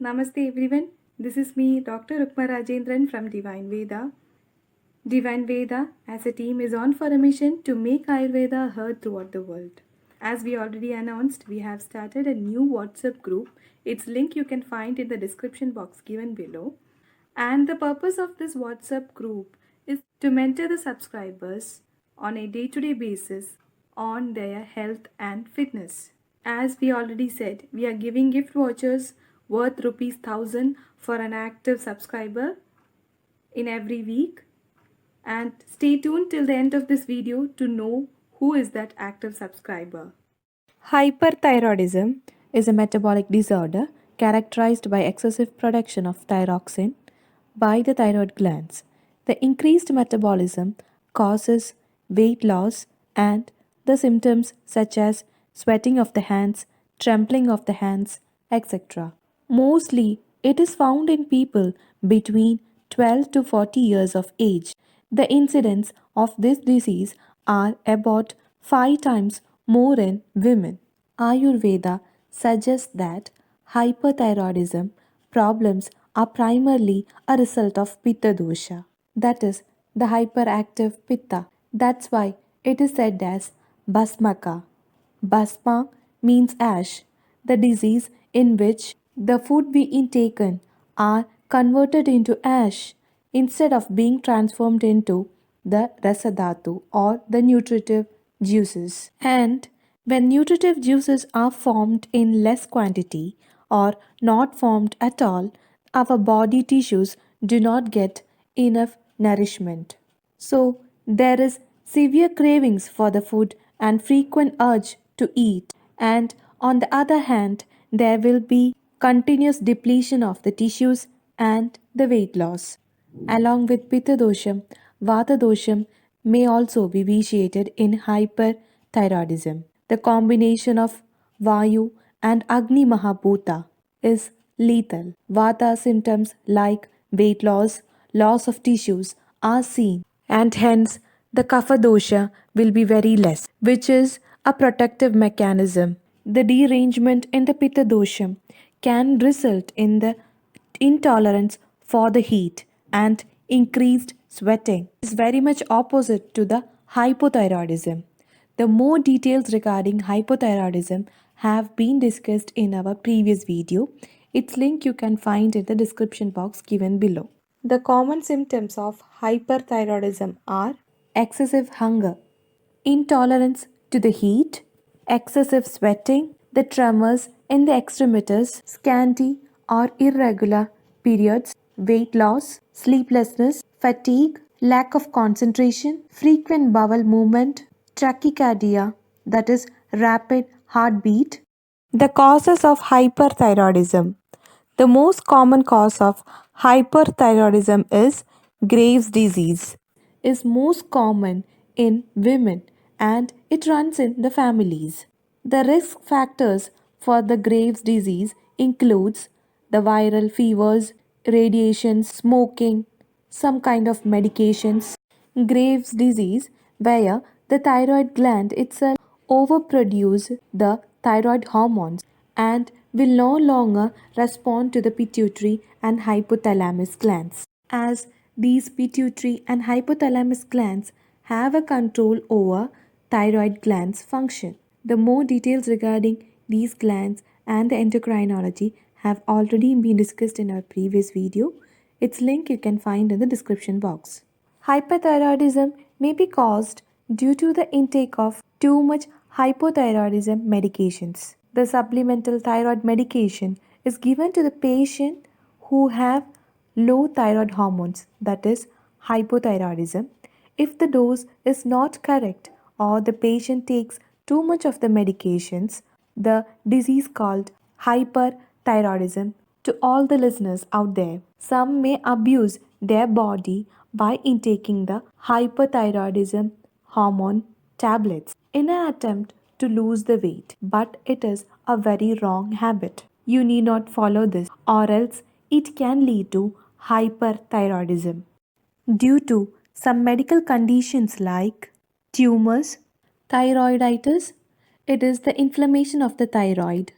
Namaste everyone. This is me, Dr. Rukma Rajendran from Divine Veda. Divine Veda as a team is on for a mission to make Ayurveda heard throughout the world. As we already announced, we have started a new WhatsApp group. Its link you can find in the description box given below. And the purpose of this WhatsApp group is to mentor the subscribers on a day to day basis on their health and fitness. As we already said, we are giving gift vouchers worth rupees 1000 for an active subscriber in every week. And stay tuned till the end of this video to know who is that active subscriber. Hyperthyroidism is a metabolic disorder characterized by excessive production of thyroxine by the thyroid glands. The increased metabolism causes weight loss and the symptoms such as sweating of the hands, trembling of the hands, etc. Mostly, it is found in people between 12 to 40 years of age. The incidence of this disease are about 5 times more in women. Ayurveda suggests that hyperthyroidism problems are primarily a result of pitta dosha, that is, the hyperactive pitta. That's why it is said as basmaka. Basma means ash, the disease in which the food we intaken are converted into ash instead of being transformed into the rasadhatu or the nutritive juices. And when nutritive juices are formed in less quantity or not formed at all, our body tissues do not get enough nourishment. So, there is severe cravings for the food and frequent urge to eat. And on the other hand, there will be continuous depletion of the tissues and the weight loss. Along with Pitta dosham, Vata dosham may also be vitiated in hyperthyroidism. The combination of Vayu and Agni Mahabhuta is lethal. Vata symptoms like weight loss, loss of tissues are seen, and hence the Kapha dosha will be very less, which is a protective mechanism. The derangement in the Pitta dosham can result in the intolerance for the heat and increased sweating. Is very much opposite to the hypothyroidism. The more details regarding hypothyroidism have been discussed in our previous video. Its link you can find in the description box given below. The common symptoms of hyperthyroidism are excessive hunger, intolerance to the heat, excessive sweating, the tremors in the extremities, scanty or irregular periods, weight loss, sleeplessness, fatigue, lack of concentration, frequent bowel movement, tachycardia, that is, rapid heartbeat. The causes of hyperthyroidism. The most common cause of hyperthyroidism is Graves' disease. Is most common in women and it runs in the families. The risk factors for the Graves' disease includes the viral fevers, radiation, smoking, some kind of medications. Graves' disease where the thyroid gland itself overproduce the thyroid hormones and will no longer respond to the pituitary and hypothalamus glands, as these pituitary and hypothalamus glands have a control over thyroid glands function. The more details regarding these glands and the endocrinology have already been discussed in our previous video. Its link you can find in the description box. Hyperthyroidism may be caused due to the intake of too much hypothyroidism medications. The supplemental thyroid medication is given to the patient who have low thyroid hormones, that is hypothyroidism. If the dose is not correct or the patient takes too much of the medications, the disease called hyperthyroidism. To all the listeners out there, some may abuse their body by intaking the hyperthyroidism hormone tablets in an attempt to lose the weight, but it is a very wrong habit. You need not follow this, or else it can lead to hyperthyroidism due to some medical conditions like tumors, thyroiditis. It is the inflammation of the thyroid.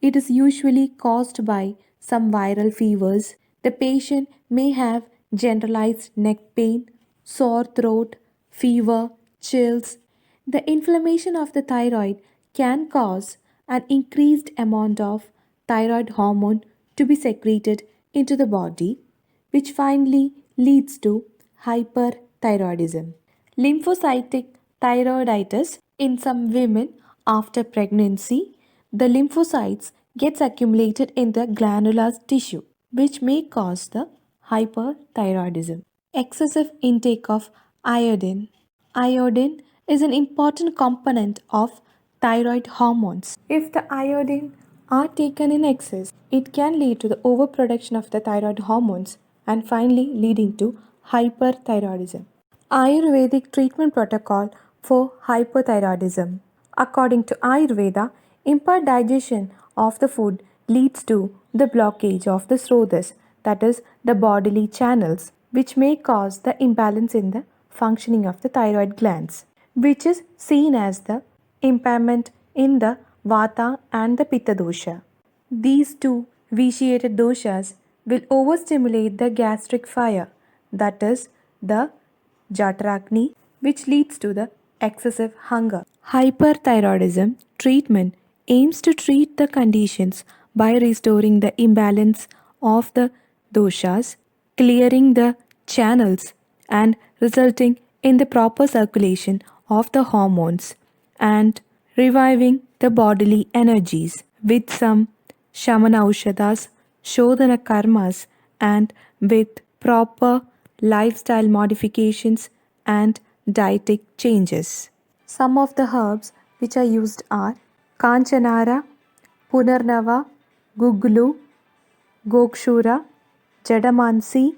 It is usually caused by some viral fevers. The patient may have generalized neck pain, sore throat, fever, chills. The inflammation of the thyroid can cause an increased amount of thyroid hormone to be secreted into the body, which finally leads to hyperthyroidism. Lymphocytic thyroiditis in some women after pregnancy, the lymphocytes gets accumulated in the glandular tissue, which may cause the hyperthyroidism. Excessive intake of iodine. Iodine is an important component of thyroid hormones. If the iodine are taken in excess, it can lead to the overproduction of the thyroid hormones and finally leading to hyperthyroidism. Ayurvedic treatment protocol for hypothyroidism. According to Ayurveda, impaired digestion of the food leads to the blockage of the srodhas, that is, the bodily channels, which may cause the imbalance in the functioning of the thyroid glands, which is seen as the impairment in the vata and the pitta dosha. These two vitiated doshas will overstimulate the gastric fire, that is, the Jatrakni, which leads to the excessive hunger. Hyperthyroidism treatment aims to treat the conditions by restoring the imbalance of the doshas, clearing the channels, and resulting in the proper circulation of the hormones and reviving the bodily energies with some Shamana Aushadas, Shodhana Karmas, and with proper lifestyle modifications and dietetic changes. Some of the herbs which are used are Kanchanara, Punarnava, Guglu, Gokshura, Jadamansi.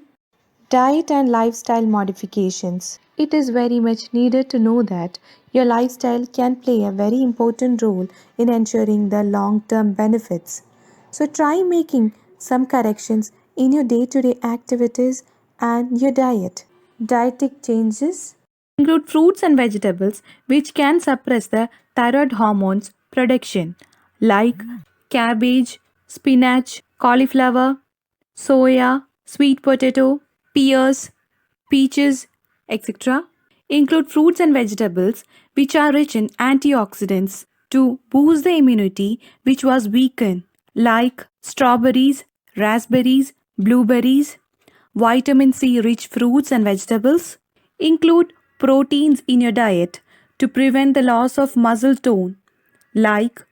Diet and lifestyle modifications. It is very much needed to know that your lifestyle can play a very important role in ensuring the long term benefits. So, try making some corrections in your day to day activities and your diet. Dietetic changes include fruits and vegetables which can suppress the thyroid hormones production, like cabbage, spinach, cauliflower, soya, sweet potato, pears, peaches, etc. Include fruits and vegetables which are rich in antioxidants to boost the immunity which was weakened, like strawberries, raspberries, blueberries. Vitamin C rich fruits and vegetables. Include proteins in your diet to prevent the loss of muscle tone, like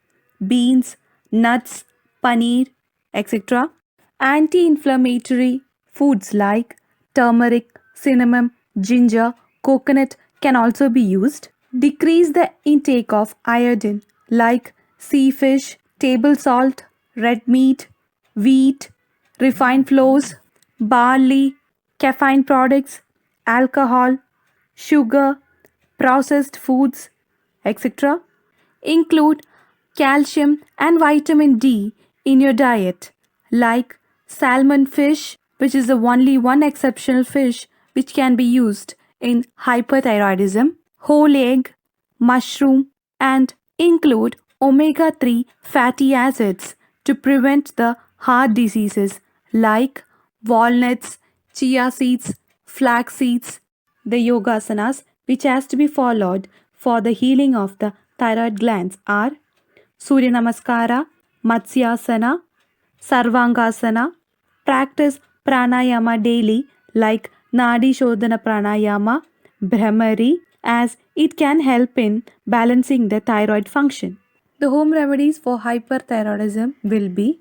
beans, nuts, paneer, etc. Anti inflammatory foods like turmeric, cinnamon, ginger, coconut can also be used. Decrease the intake of iodine like sea fish, table salt, red meat, wheat, refined flours, barley, caffeine products, alcohol, sugar, processed foods, etc. Include calcium and vitamin D in your diet, like salmon fish, which is the only one exceptional fish which can be used in hyperthyroidism, whole egg, mushroom, and include omega 3 fatty acids to prevent the heart diseases like walnuts, chia seeds, flax seeds. The yogasanas which has to be followed for the healing of the thyroid glands are Surya Namaskara, Matsyasana, Sarvangasana. Practice pranayama daily like Nadi Shodhana pranayama, Brahmari, as it can help in balancing the thyroid function. The home remedies for hyperthyroidism will be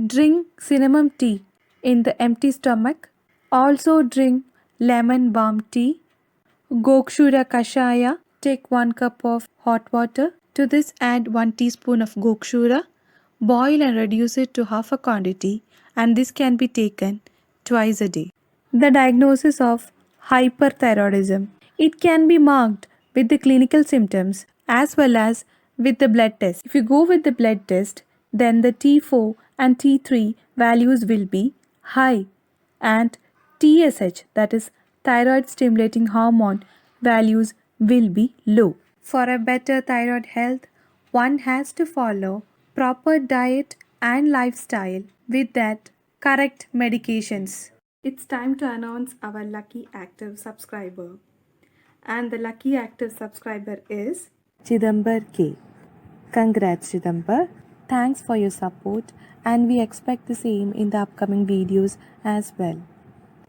drink cinnamon tea in the empty stomach. Also drink lemon balm tea. Gokshura Kashaya. Take 1 cup of hot water. To this add 1 teaspoon of Gokshura. Boil and reduce it to half a quantity, and this can be taken twice a day. The diagnosis of hyperthyroidism. It can be marked with the clinical symptoms as well as with the blood test. If you go with the blood test, then the T4 and T3 values will be high and TSH, that is thyroid stimulating hormone, values will be low. For a better thyroid health, one has to follow proper diet and lifestyle with that correct medications. It's time to announce our lucky active subscriber. And the lucky active subscriber is Chidambar K. Congrats, Chidambar. Thanks for your support, and we expect the same in the upcoming videos as well.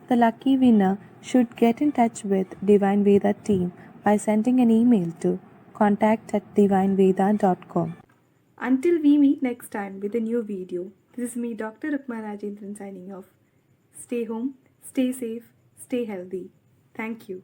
The lucky winner should get in touch with Divine Veda team by sending an email to contact@divineveda.com. until we meet next time with a new video. This is me, Dr. Rukma Rajendran, signing off. Stay home, stay safe, stay healthy. Thank you.